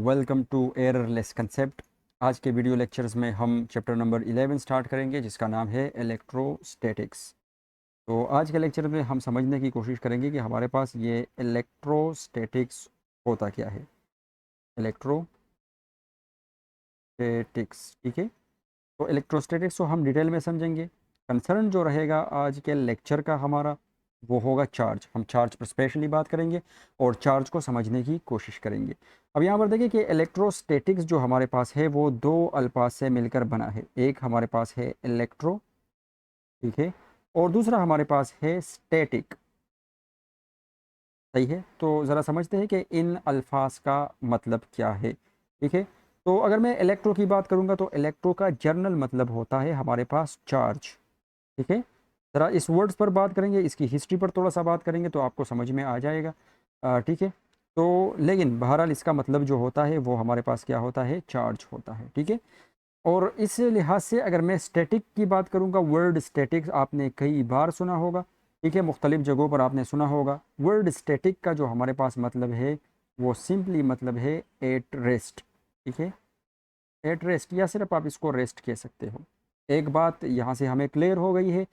Welcome to errorless concept. आज के video lectures में हम चैप्टर नंबर 11 स्टार्ट करेंगे जिसका नाम है इलेक्ट्रोस्टैटिक्स। तो आज के लेक्चर में हम समझने की कोशिश करेंगे कि हमारे पास ये इलेक्ट्रोस्टैटिक्स होता क्या है। इलेक्ट्रोस्टैटिक्स, ठीक है। तो इलेक्ट्रोस्टैटिक्स को हम डिटेल में समझेंगे। कंसर्न जो रहेगा आज के लेक्चर का हमारा वो होगा चार्ज। हम चार्ज पर स्पेशली बात करेंगे और चार्ज को समझने की कोशिश करेंगे। अब यहाँ पर देखिए कि इलेक्ट्रोस्टैटिक्स जो हमारे पास है वो दो अल्फाज से मिलकर बना है। एक हमारे पास है इलेक्ट्रो, ठीक है, और दूसरा हमारे पास है स्टैटिक, सही है। तो ज़रा समझते हैं कि इन अल्फाज का मतलब क्या है, ठीक है। तो अगर मैं इलेक्ट्रो की बात करूँगा तो इलेक्ट्रो का जर्नल मतलब होता है हमारे पास चार्ज, ठीक है। ज़रा इस वर्ड्स पर बात करेंगे, इसकी हिस्ट्री पर थोड़ा सा बात करेंगे तो आपको समझ में आ जाएगा, ठीक है। तो लेकिन बहरहाल इसका मतलब जो होता है वो हमारे पास क्या होता है, चार्ज होता है, ठीक है। और इस लिहाज से अगर मैं स्टैटिक की बात करूँगा, वर्ड स्टैटिक आपने कई बार सुना होगा, ठीक है, मुख्तलिफ जगहों पर आपने सुना होगा। वर्ड स्टैटिक का जो हमारे पास मतलब है वो सिंपली मतलब है एट रेस्ट, ठीक है, एट रेस्ट, या सिर्फ आप इसको रेस्ट कह सकते हो। एक बात यहाँ से हमें क्लियर हो गई है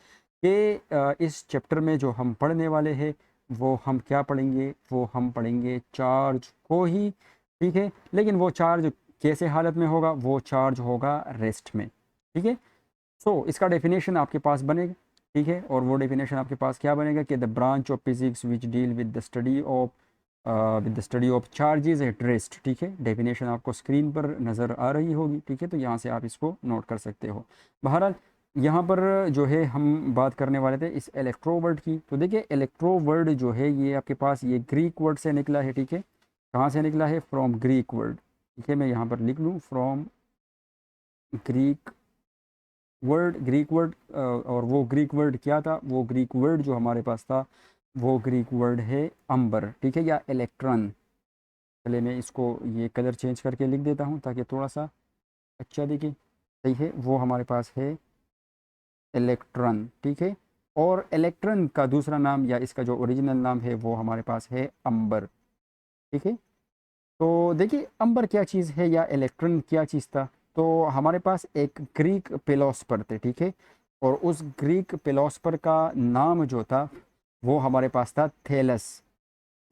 कि इस चैप्टर में जो हम पढ़ने वाले हैं वो हम क्या पढ़ेंगे, वो हम पढ़ेंगे चार्ज को ही, ठीक है। लेकिन वो चार्ज कैसे हालत में होगा, वो चार्ज होगा रेस्ट में, ठीक है। सो इसका डेफिनेशन आपके पास बनेगा, ठीक है। और वो डेफिनेशन आपके पास क्या बनेगा कि the branch of physics which deal with the study of charges at rest, ठीक है। डेफिनेशन आपको स्क्रीन पर नज़र आ रही होगी, ठीक है। तो यहाँ से आप इसको नोट कर सकते हो। बहरहाल यहाँ पर जो है हम बात करने वाले थे इस इलेक्ट्रो वर्ड की। तो देखिए इलेक्ट्रो वर्ड जो है ये आपके पास ये ग्रीक वर्ड से निकला है, ठीक है। कहाँ से निकला है, फ्रॉम ग्रीक वर्ड, ठीक है। मैं यहाँ पर लिख लूँ from Greek word, Greek word. और वो ग्रीक वर्ड क्या था, वो ग्रीक वर्ड जो हमारे पास था वो ग्रीक वर्ड है अम्बर, ठीक है, या इलेक्ट्रॉन। पहले मैं इसको ये कलर चेंज करके लिख देता हूँ ताकि थोड़ा सा अच्छा दिखे, सही है। वो हमारे पास है इलेक्ट्रॉन, ठीक है। और इलेक्ट्रॉन का दूसरा नाम या इसका जो ओरिजिनल नाम है वो हमारे पास है अम्बर, ठीक है। तो देखिए अंबर क्या चीज़ है या इलेक्ट्रॉन क्या चीज़ था। तो हमारे पास एक ग्रीक फिलोसफर थे, ठीक है। और उस ग्रीक फिलोसफर का नाम जो था वो हमारे पास था थेलस,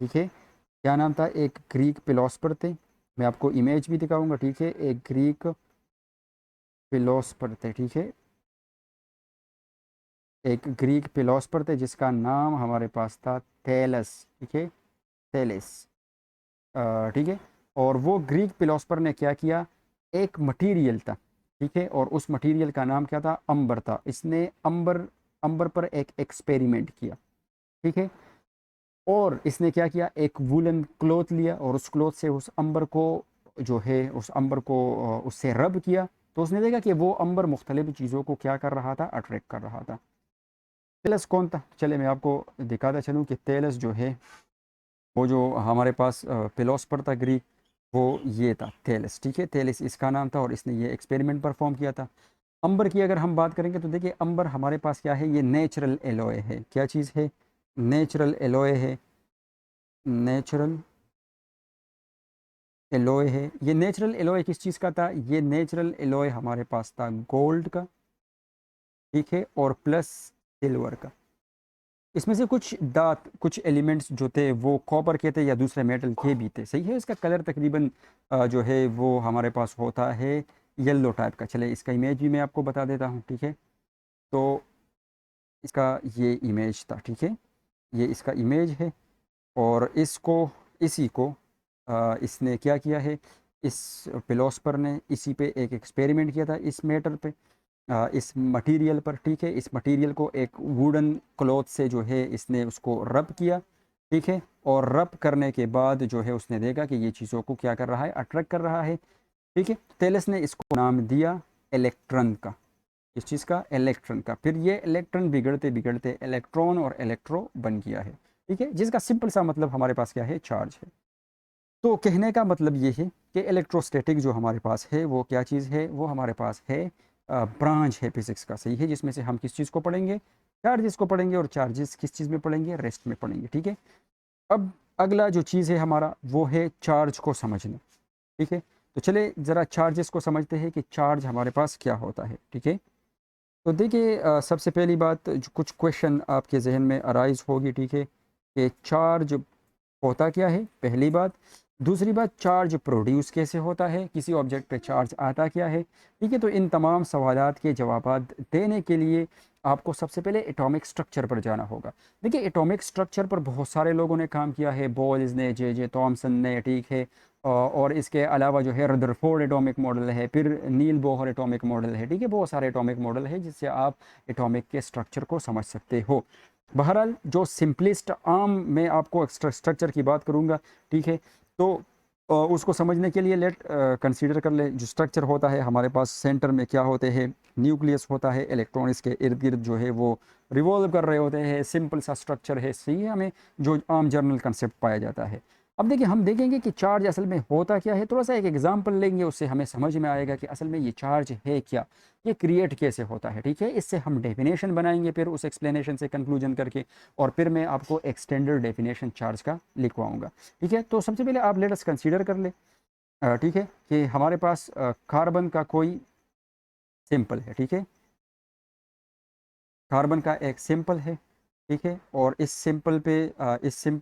ठीक है। क्या नाम था, एक ग्रीक फिलोसफर थे। मैं आपको इमेज भी दिखाऊंगा, ठीक है। एक ग्रीक फिलोसफर थे, ठीक है, एक ग्रीक फिलोसफर थे जिसका नाम हमारे पास था थेलस, ठीक है, थेलेस, ठीक है। और वो ग्रीक फिलोसफर ने क्या किया, एक मटेरियल था, ठीक है, और उस मटेरियल का नाम क्या था, अंबर था। इसने अंबर अंबर पर एक एक्सपेरिमेंट किया, ठीक है। और इसने क्या किया, एक वूलन क्लॉथ लिया और उस क्लॉथ से उस अंबर को जो है उस अंबर को उससे रब किया। तो उसने देखा कि वो अंबर मुख्तलिफ चीज़ों को क्या कर रहा था, अट्रैक्ट कर रहा था। तेलस कौन था, चले मैं आपको दिखाता चलूँ कि तेलस जो है वो जो हमारे पास फिलोसफर था ग्रीक, वो ये था थेलस, ठीक है। थेलस इसका नाम था और इसने ये एक्सपेरिमेंट परफॉर्म किया था। अंबर की अगर हम बात करेंगे तो देखिए अंबर हमारे पास क्या है, ये नेचुरल एलोय है। क्या चीज़ है, नेचुरल एलोय है, नेचुरल एलोय है। ये नेचुरल एलोय किस चीज़ का था, ये नेचुरल एलोय हमारे पास था गोल्ड का, ठीक है, और प्लस सिल्वर का। इसमें से कुछ दांत, कुछ एलिमेंट्स जो थे वो कॉपर के थे या दूसरे मेटल के भी थे, सही है। इसका कलर तकरीबन जो है वो हमारे पास होता है येलो टाइप का। चले इसका इमेज भी मैं आपको बता देता हूँ, ठीक है। तो इसका ये इमेज था, ठीक है, ये इसका इमेज है। और इसको इसी को इसने क्या किया है, इस फिलोसफर ने इसी पे एक एक्सपेरिमेंट किया था, इस मैटर पे, इस मटेरियल पर, ठीक है। इस मटेरियल को एक वुडन क्लॉथ से जो है इसने उसको रब किया, ठीक है। और रब करने के बाद जो है उसने देखा कि ये चीज़ों को क्या कर रहा है, अट्रैक्ट कर रहा है, ठीक है। थेलेस ने इसको नाम दिया इलेक्ट्रॉन का। इस चीज़ का, इलेक्ट्रॉन का। फिर ये इलेक्ट्रॉन बिगड़ते बिगड़ते इलेक्ट्रॉन और इलेक्ट्रो बन गया है, ठीक है, जिसका सिंपल सा मतलब हमारे पास क्या है, चार्ज है। तो कहने का मतलब ये है कि इलेक्ट्रोस्टैटिक जो हमारे पास है वो क्या चीज़ है, वो हमारे पास है ब्रांच है फिजिक्स का, सही है, जिसमें से हम किस चीज़ को पढ़ेंगे, चार्जेस को पढ़ेंगे। और चार्जेस किस चीज़ में पढ़ेंगे, रेस्ट में पढ़ेंगे, ठीक है। अब अगला जो चीज़ है हमारा वो है चार्ज को समझना। ठीक है। तो चले ज़रा चार्जेस को समझते हैं कि चार्ज हमारे पास क्या होता है। ठीक है, तो देखिए सबसे पहली बात जो कुछ क्वेश्चन आपके जहन में अराइज होगी, ठीक है, कि चार्ज होता क्या है, पहली बात। दूसरी बात, चार्ज प्रोड्यूस कैसे होता है, किसी ऑब्जेक्ट पे चार्ज आता क्या है। ठीक है, तो इन तमाम सवालात के जवाबात देने के लिए आपको सबसे पहले एटॉमिक स्ट्रक्चर पर जाना होगा। देखिए एटॉमिक स्ट्रक्चर पर बहुत सारे लोगों ने काम किया है, बोल्स ने, जे थॉमसन ने, ठीक है, और इसके अलावा जो है रदरफोर्ड एटॉमिक मॉडल है, फिर नील बोहर एटॉमिक मॉडल है। ठीक है, बहुत सारे एटॉमिक मॉडल है जिससे आप एटॉमिक के स्ट्रक्चर को समझ सकते हो। बहरहाल जो सिंपलेस्ट आम मैं आपको स्ट्रक्चर की बात करूँगा, ठीक है, तो उसको समझने के लिए लेट कंसीडर कर ले जो स्ट्रक्चर होता है हमारे पास। सेंटर में क्या होते हैं, न्यूक्लियस होता है, इलेक्ट्रॉन इसके इर्द गिर्द जो है वो रिवॉल्व कर रहे होते हैं, सिंपल सा स्ट्रक्चर है, सही है, हमें जो आम जर्नल कंसेप्ट पाया जाता है। अब देखिए हम देखेंगे कि चार्ज असल में होता क्या है, थोड़ा सा एक एग्जांपल लेंगे, उससे हमें समझ में आएगा कि असल में ये चार्ज है क्या, ये क्रिएट कैसे होता है। ठीक है, इससे हम डेफिनेशन बनाएंगे फिर उस एक्सप्लेनेशन से कंक्लूजन करके, और फिर मैं आपको एक्सटेंडेड डेफिनेशन चार्ज का लिखवाऊंगा। ठीक है, तो सबसे पहले आप लेट अस कंसीडर कर ले, ठीक है, कि हमारे पास कार्बन का कोई सिंपल है। ठीक है, कार्बन का एक सिंपल है। ठीक है, और इस सिंपल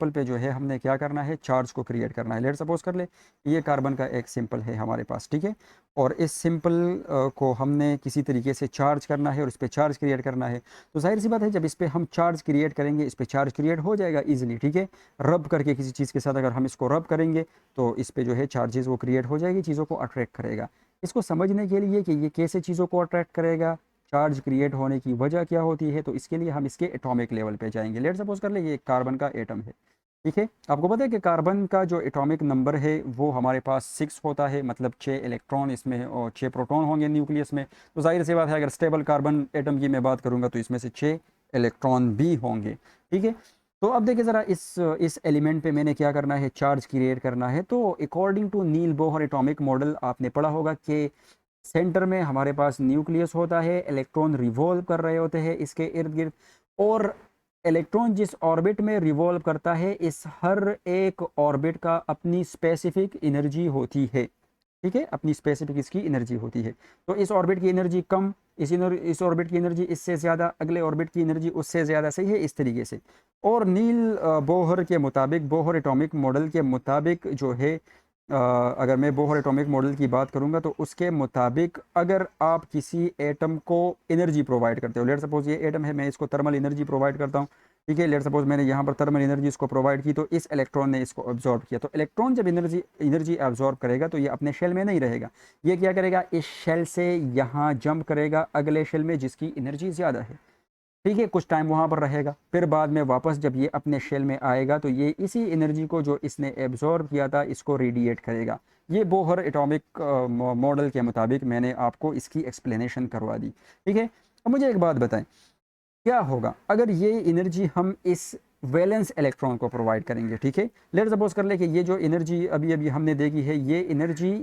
पे जो है हमने क्या करना है, चार्ज को क्रिएट करना है। लेट सपोज कर ले ये कार्बन का एक सिंपल है हमारे पास। ठीक है, और इस सिंपल को हमने किसी तरीके से चार्ज करना है और इस पे चार्ज क्रिएट करना है। तो जाहिर सी बात है जब इस पे हम चार्ज क्रिएट करेंगे, इस पे चार्ज क्रिएट हो जाएगा ईजिली। ठीक है, रब करके किसी चीज़ के साथ अगर हम इसको रब करेंगे तो इस पे जो है चार्जेस वो क्रिएट हो जाएगी, चीज़ों को अट्रैक्ट करेगा। इसको समझने के लिए कि ये कैसे चीज़ों को अट्रैक्ट करेगा, चार्ज क्रिएट होने की वजह क्या होती है, तो इसके लिए हम इसके एटॉमिक लेवल पे जाएंगे। लेट सपोज कर ले ये कार्बन का एटम है। ठीक है, आपको पता है कि कार्बन का जो एटॉमिक नंबर है वो हमारे पास 6 होता है, मतलब 6 इलेक्ट्रॉन इसमें और 6 प्रोटॉन होंगे न्यूक्लियस में। तो जाहिर सी बात है अगर स्टेबल कार्बन एटम की मैं बात करूंगा तो इसमें से 6 इलेक्ट्रॉन भी होंगे। ठीक है, तो अब देखिए ज़रा इस एलिमेंट पे मैंने क्या करना है, चार्ज क्रिएट करना है। तो according to Niels Bohr atomic model आपने पढ़ा होगा कि सेंटर में हमारे पास न्यूक्लियस होता है, इलेक्ट्रॉन रिवॉल्व कर रहे होते हैं इसके इर्द गिर्द, और इलेक्ट्रॉन जिस ऑर्बिट में रिवॉल्व करता है इस हर एक ऑर्बिट का अपनी स्पेसिफिक एनर्जी होती है। ठीक है, अपनी स्पेसिफिक इसकी एनर्जी होती है। तो इस ऑर्बिट की एनर्जी कम, इस ऑर्बिट की एनर्जी इससे ज़्यादा, अगले ऑर्बिट की एनर्जी उससे ज़्यादा, सही है, इस तरीके से। और नील बोहर के मुताबिक, बोहर एटॉमिक मॉडल के मुताबिक जो है, अगर मैं बोहर एटॉमिक मॉडल की बात करूंगा तो उसके मुताबिक अगर आप किसी एटम को एनर्जी प्रोवाइड करते हो, लेट सपोज ये एटम है, मैं इसको थर्मल एनर्जी प्रोवाइड करता हूँ। ठीक है, लेट सपोज मैंने यहाँ पर थर्मल एनर्जी इसको प्रोवाइड की, तो इस इलेक्ट्रॉन ने इसको ऑब्जॉर्व किया। तो इलेक्ट्रॉन जब एनर्जी एनर्जी ऑब्जॉर्व करेगा तो ये अपने शेल में नहीं रहेगा, ये क्या करेगा, इस शेल से यहाँ जंप करेगा अगले शेल में जिसकी एनर्जी ज़्यादा है। ठीक है, कुछ टाइम वहाँ पर रहेगा, फिर बाद में वापस जब ये अपने शेल में आएगा तो ये इसी एनर्जी को जो इसने एब्जॉर्ब किया था इसको रेडिएट करेगा। ये बोहर एटॉमिक मॉडल के मुताबिक मैंने आपको इसकी एक्सप्लेनेशन करवा दी। ठीक है, अब मुझे एक बात बताएं, क्या होगा अगर ये एनर्जी हम इस वैलेंस इलेक्ट्रॉन को प्रोवाइड करेंगे। ठीक है, लेट सपोज कर ले कि ये जो एनर्जी अभी अभी हमने देखी है, ये एनर्जी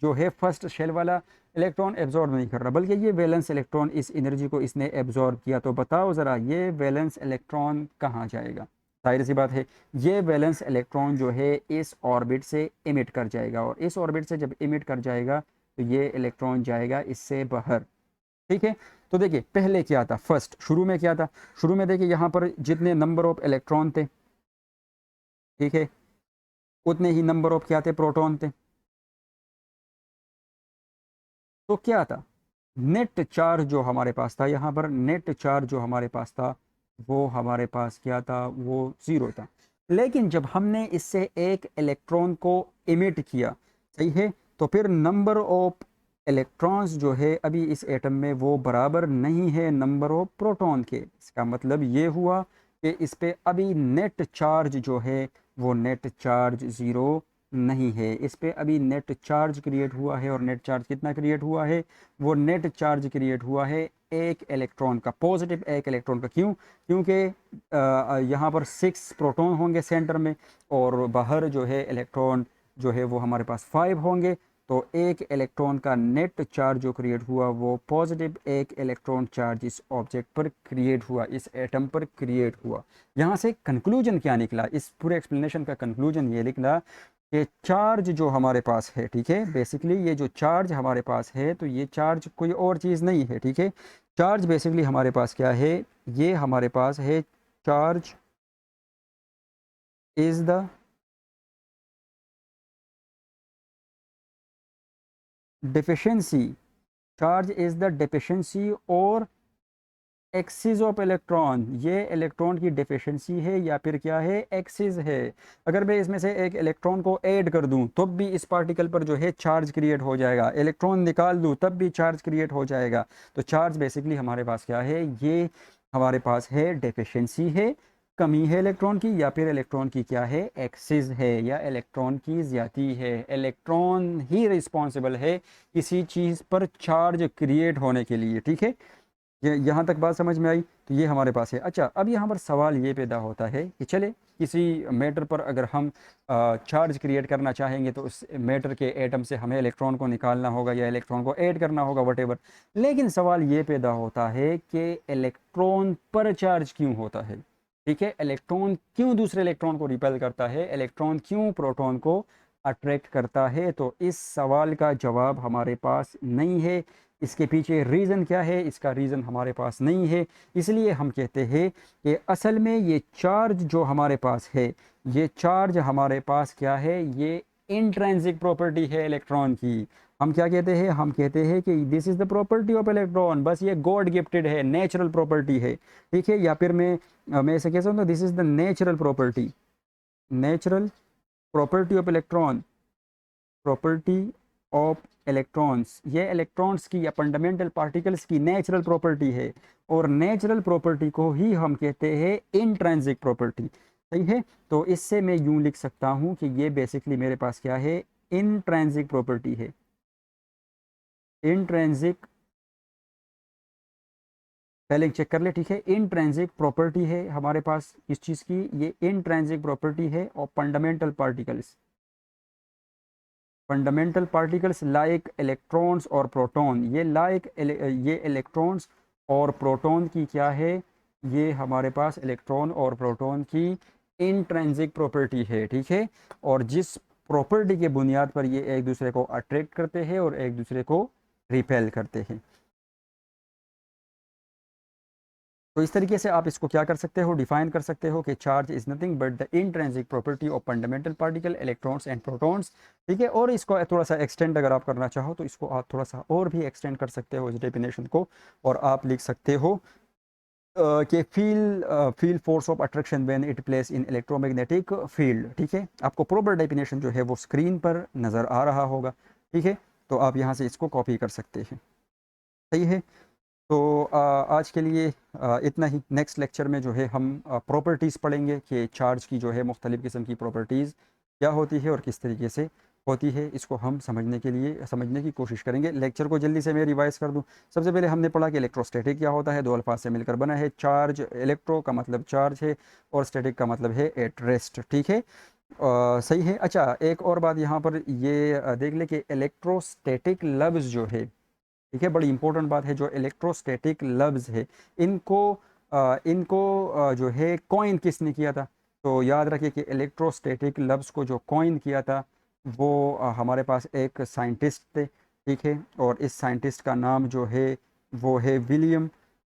जो है फर्स्ट शेल वाला इलेक्ट्रॉन एब्जॉर्ब नहीं कर रहा, बल्कि ये वैलेंस इलेक्ट्रॉन इस एनर्जी को इसने एब्जॉर्ब किया। तो बताओ ज़रा ये वैलेंस इलेक्ट्रॉन कहाँ जाएगा। जाहिर सी बात है ये वैलेंस इलेक्ट्रॉन जो है इस ऑर्बिट से इमिट कर जाएगा, और इस ऑर्बिट से जब इमिट कर जाएगा तो ये इलेक्ट्रॉन जाएगा इससे बाहर। ठीक है, तो देखिए पहले क्या था, फर्स्ट शुरू में क्या था, शुरू में देखिए यहाँ पर जितने नंबर ऑफ इलेक्ट्रॉन थे, ठीक है, उतने ही नंबर ऑफ क्या थे, प्रोटॉन थे। तो क्या था, नेट चार्ज जो हमारे पास था, यहाँ पर नेट चार्ज जो हमारे पास था वो हमारे पास क्या था, वो ज़ीरो था। लेकिन जब हमने इससे एक इलेक्ट्रॉन को इमिट किया, सही है, तो फिर नंबर ऑफ इलेक्ट्रॉन्स जो है अभी इस एटम में वो बराबर नहीं है नंबर ऑफ प्रोटॉन के। इसका मतलब ये हुआ कि इस पे अभी नेट चार्ज जो है वो नेट चार्ज ज़ीरो नहीं है, इस पे अभी नेट चार्ज क्रिएट हुआ है। और नेट चार्ज कितना क्रिएट हुआ है, वो नेट चार्ज क्रिएट हुआ है एक इलेक्ट्रॉन का, पॉजिटिव एक इलेक्ट्रॉन का। क्यों, क्योंकि यहाँ पर 6 प्रोटॉन होंगे सेंटर में, और बाहर जो है इलेक्ट्रॉन जो है वो हमारे पास 5 होंगे। तो एक इलेक्ट्रॉन का नेट चार्ज जो क्रिएट हुआ वो पॉजिटिव एक इलेक्ट्रॉन चार्ज इस ऑब्जेक्ट पर क्रिएट हुआ, इस एटम पर क्रिएट हुआ। यहाँ से कंक्लूजन क्या निकला, इस पूरे एक्सप्लेनेशन का कंक्लूजन ये निकला कि चार्ज जो हमारे पास है, ठीक है, बेसिकली ये जो चार्ज हमारे पास है, तो ये चार्ज कोई और चीज़ नहीं है, ठीक है। चार्ज बेसिकली हमारे पास क्या है, ये हमारे पास है charge is the deficiency, charge is the deficiency और एक्सिस ऑफ इलेक्ट्रॉन, ये इलेक्ट्रॉन की डिफिशिएंसी है या फिर क्या है, एक्सिस है। अगर मैं इसमें से एक इलेक्ट्रॉन को ऐड कर दूं तब भी इस पार्टिकल पर जो है चार्ज क्रिएट हो जाएगा, इलेक्ट्रॉन निकाल दूं तब भी चार्ज क्रिएट हो जाएगा। तो चार्ज बेसिकली हमारे पास क्या है, ये हमारे पास है डिफिशिएंसी है, कमी है इलेक्ट्रॉन की, या फिर इलेक्ट्रॉन की क्या है, एक्सिस है, या इलेक्ट्रॉन की ज़्यादती है। इलेक्ट्रॉन ही रिस्पॉन्सिबल है किसी चीज़ पर चार्ज क्रिएट होने के लिए, ठीक है। ये यहाँ तक बात समझ में आई। तो ये हमारे पास है। अच्छा, अब यहाँ पर सवाल ये पैदा होता है कि चले किसी मैटर पर अगर हम चार्ज क्रिएट करना चाहेंगे तो उस मैटर के एटम से हमें इलेक्ट्रॉन को निकालना होगा या इलेक्ट्रॉन को ऐड करना होगा, वटेवर। लेकिन सवाल ये पैदा होता है कि इलेक्ट्रॉन पर चार्ज क्यों होता है, ठीक है। इलेक्ट्रॉन क्यों दूसरे इलेक्ट्रॉन को रिपेल करता है, इलेक्ट्रॉन क्यों प्रोटॉन को अट्रैक्ट करता है। तो इस सवाल का जवाब हमारे पास नहीं है। इसके पीछे रीज़न क्या है, इसका रीज़न हमारे पास नहीं है। इसलिए हम कहते हैं कि असल में ये चार्ज जो हमारे पास है, ये चार्ज हमारे पास क्या है, ये इंट्रिंसिक प्रॉपर्टी है इलेक्ट्रॉन की। हम क्या कहते हैं, हम कहते हैं कि this is the property of electron, बस ये गॉड गिफ्टेड है, नेचुरल प्रॉपर्टी है, ठीक है। या फिर मैं इसे कह सकता हूँ, this is the natural property, natural property of electron, property of electrons, ये इलेक्ट्रॉन्स की या फंडामेंटल पार्टिकल्स की नेचुरल प्रॉपर्टी है। और नेचुरल प्रॉपर्टी को ही हम कहते हैं इंट्रिंसिक प्रॉपर्टी, सही है। तो इससे मैं यूं लिख सकता हूं कि ये बेसिकली मेरे पास क्या है, इंट्रिंसिक प्रॉपर्टी है। इंट्रिंसिक, पहले चेक कर ले, ठीक है। इंट्रिंसिक प्रॉपर्टी है हमारे पास इस चीज़ की, ये इंट्रिंसिक प्रॉपर्टी है और fundamental particles, fundamental particles like electrons और प्रोटॉन, ये ये इलेक्ट्रॉन्स और प्रोटॉन की क्या है, ये हमारे पास इलेक्ट्रॉन और प्रोटॉन की इंट्रिंसिक प्रॉपर्टी है, ठीक है। और जिस प्रॉपर्टी के बुनियाद पर ये एक दूसरे को अट्रैक्ट करते हैं और एक दूसरे को रिपेल करते हैं। तो इस तरीके से आप इसको क्या कर सकते हो, डिफाइन कर सकते हो कि charge is nothing but the intrinsic property of fundamental particle electrons and protons, ठीक है। और इसको थोड़ा सा एक्सटेंड अगर आप करना चाहो तो इसको आप थोड़ा सा और भी एक्सटेंड कर सकते हो इस डेफिनेशन को, और आप लिख सकते हो कि feel force of attraction when it place in electromagnetic field, ठीक है। आपको प्रॉपर डेफिनेशन जो है वो स्क्रीन पर नज़र आ रहा होगा, ठीक है। तो आप यहाँ से इसको कॉपी कर सकते हैं, सही है। तो आज के लिए इतना ही। नेक्स्ट लेक्चर में जो है हम प्रॉपर्टीज़ पढ़ेंगे कि चार्ज की जो है मुख्तलिफ़ किस्म की प्रॉपर्टीज़ क्या होती है और किस तरीके से होती है, इसको हम समझने की कोशिश करेंगे। लेक्चर को जल्दी से मैं रिवाइज कर दूं। सबसे पहले हमने पढ़ा कि इलेक्ट्रोस्टैटिक क्या होता है, दो अल्फाज से मिलकर बना है। चार्ज, इलेक्ट्रो का मतलब चार्ज है और स्टैटिक का मतलब है एट रेस्ट, ठीक है। सही है। अच्छा, एक और बात यहाँ पर ये देख ले कि इलेक्ट्रोस्टैटिक लफ्ज़ जो है, ठीक है, बड़ी इंपॉर्टेंट बात है। जो इलेक्ट्रोस्टैटिक लफ्ज़ है, इनको जो है कॉइन किसने किया था। तो याद रखिए कि इलेक्ट्रोस्टैटिक लफ्ज़ को जो कॉइन किया था वो हमारे पास एक साइंटिस्ट थे, ठीक है। और इस साइंटिस्ट का नाम जो है वो है विलियम,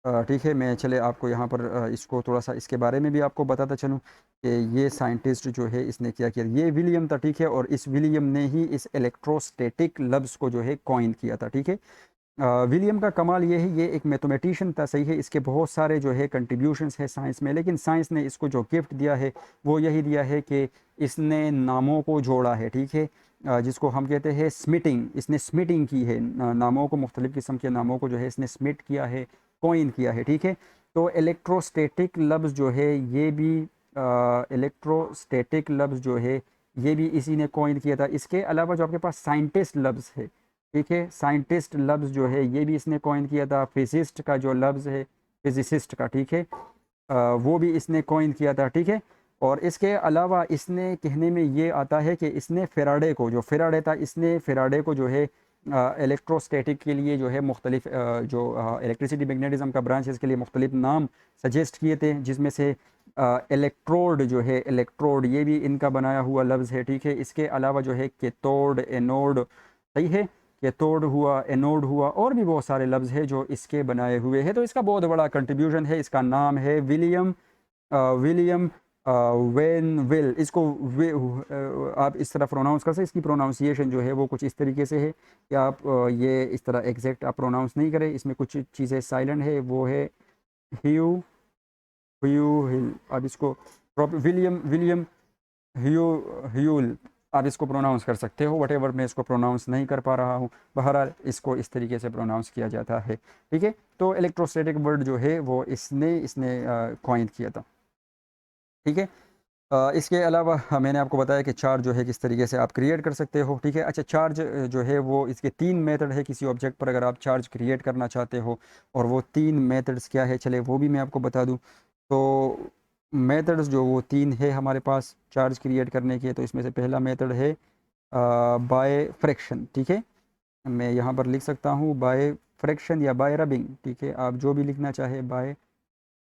ठीक है। मैं चले आपको यहाँ पर इसको थोड़ा सा इसके बारे में भी आपको बताता चलूँ कि ये साइंटिस्ट जो है इसने क्या किया। ये विलियम था, ठीक है। और इस विलियम ने ही इस इलेक्ट्रोस्टैटिक लफ्ज़ को जो है कॉइन किया था, ठीक है। विलियम का कमाल ये है, ये एक मैथमेटिशियन था, सही है। इसके बहुत सारे जो है कंट्रीब्यूशंस है साइंस में, लेकिन साइंस ने इसको जो गिफ्ट दिया है वो यही दिया है कि इसने नामों को जोड़ा है, ठीक है। जिसको हम कहते हैं स्मिटिंग, इसने स्मिटिंग की है, नामों को, मुख्तलिफ़ किस्म के नामों को जो है इसने स्मिट किया है, कॉइन किया है, ठीक है। तो इलेक्ट्रोस्टैटिक लफ्ज़ जो है ये भी इलेक्ट्रोस्टैटिक लफ्ज़ जो है ये भी इसी ने कॉइन किया था। इसके अलावा जो आपके पास साइंटिस्ट लफ्ज़ है, ठीक है, साइंटिस्ट लफ्ज़ जो है ये भी इसने कॉइन किया था। फिजिस्ट का जो लफ्ज़ है, फिजिसिस्ट का, ठीक है, वो भी इसने कॉइन किया था, ठीक है। और इसके अलावा इसने कहने में ये आता है कि इसने फेराडे को, जो फेराडे था, इसने फेराडे को जो है इलेक्ट्रोस्टैटिक के लिए जो है मुख्तलिफ जो इलेक्ट्रिसिटी मैग्नेटिज्म का ब्रांच है इसके लिए मुख्तलिफ नाम सजेस्ट किए थे, जिसमें से इलेक्ट्रोड जो है, इलेक्ट्रोड ये भी इनका बनाया हुआ लफ्ज़ है, ठीक है। इसके अलावा जो है कैथोड, एनोड, सही है, कैथोड हुआ, एनोड हुआ, और भी बहुत सारे लफ्ज़ है जो इसके बनाए हुए हैं। तो इसका बहुत बड़ा कंट्रीब्यूशन है। इसका नाम है विलियम विलियम वेन विल। इसको आप इस तरह प्रोनाउंस कर सकते, इसकी प्रोनाउंसिएशन जो है वो कुछ इस तरीके से है कि आप ये इस तरह एग्जैक्ट आप प्रोनाउंस नहीं करें, इसमें कुछ चीज़ें साइलेंट है, वो है ह्यू ह्यू हिल। आप इसको प्रॉपर विलियम विलियम ह्यू ह्यूल आप इसको प्रोनाउंस कर सकते हो, वट मैं इसको प्रोनाउंस नहीं कर पा रहा हूँ। बहरहाल इसको इस तरीके से प्रोनाउंस किया जाता है, ठीक है। तो इलेक्ट्रोस्टैटिक वर्ड जो है वो इसने इसने कॉइन किया था, ठीक है। इसके अलावा मैंने आपको बताया कि चार्ज जो है किस तरीके से आप क्रिएट कर सकते हो, ठीक है। अच्छा, चार्ज जो है वो इसके 3 मेथड है किसी ऑब्जेक्ट पर अगर आप चार्ज क्रिएट करना चाहते हो, और वो 3 मेथड्स क्या है, चले वो भी मैं आपको बता दूं। तो मेथड्स जो वो 3 है हमारे पास चार्ज क्रिएट करने के, तो इसमें से पहला मेथड है बाय फ्रैक्शन, ठीक है। मैं यहाँ पर लिख सकता हूँ बाय फ्रैक्शन या बाय रबिंग, ठीक है, आप जो भी लिखना चाहे, बाय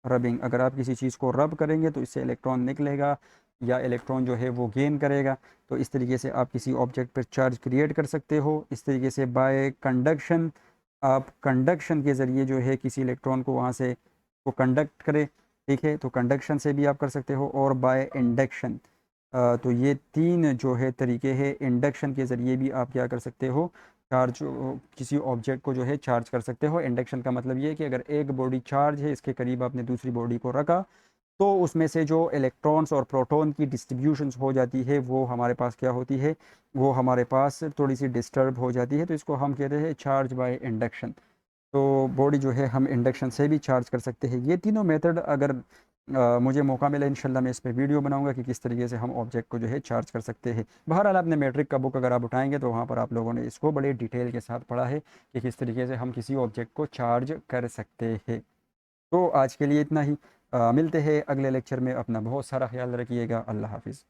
रबिंग। अगर आप किसी चीज़ को रब करेंगे तो इससे इलेक्ट्रॉन निकलेगा या इलेक्ट्रॉन जो है वो गेन करेगा। तो इस तरीके से आप किसी ऑब्जेक्ट पर चार्ज क्रिएट कर सकते हो। इस तरीके से बाय कंडक्शन, आप कंडक्शन के ज़रिए जो है किसी इलेक्ट्रॉन को वहाँ से वो कंडक्ट करे, ठीक है, तो कंडक्शन से भी आप कर सकते हो। और बाय इंडक्शन, तो ये 3 जो है तरीके हैं। इंडक्शन के ज़रिए भी आप क्या कर सकते हो, चार्ज किसी ऑब्जेक्ट को जो है चार्ज कर सकते हो। इंडक्शन का मतलब ये है कि अगर एक बॉडी चार्ज है, इसके करीब आपने दूसरी बॉडी को रखा, तो उसमें से जो इलेक्ट्रॉन्स और प्रोटॉन की डिस्ट्रीब्यूशंस हो जाती है वो हमारे पास क्या होती है, वो हमारे पास थोड़ी सी डिस्टर्ब हो जाती है। तो इसको हम कहते हैं चार्ज बाय इंडक्शन। तो बॉडी जो है हम इंडक्शन से भी चार्ज कर सकते हैं। ये तीनों मेथड अगर मुझे मौका मिला इंशाल्लाह मैं इस पे वीडियो बनाऊंगा कि किस तरीके से हम ऑब्जेक्ट को जो है चार्ज कर सकते हैं। बहरहाल आपने मैट्रिक का बुक अगर आप उठाएंगे तो वहाँ पर आप लोगों ने इसको बड़े डिटेल के साथ पढ़ा है कि किस तरीके से हम किसी ऑब्जेक्ट को चार्ज कर सकते हैं। तो आज के लिए इतना ही। मिलते हैं अगले लेक्चर में। अपना बहुत सारा ख्याल रखिएगा। अल्लाह हाफिज़।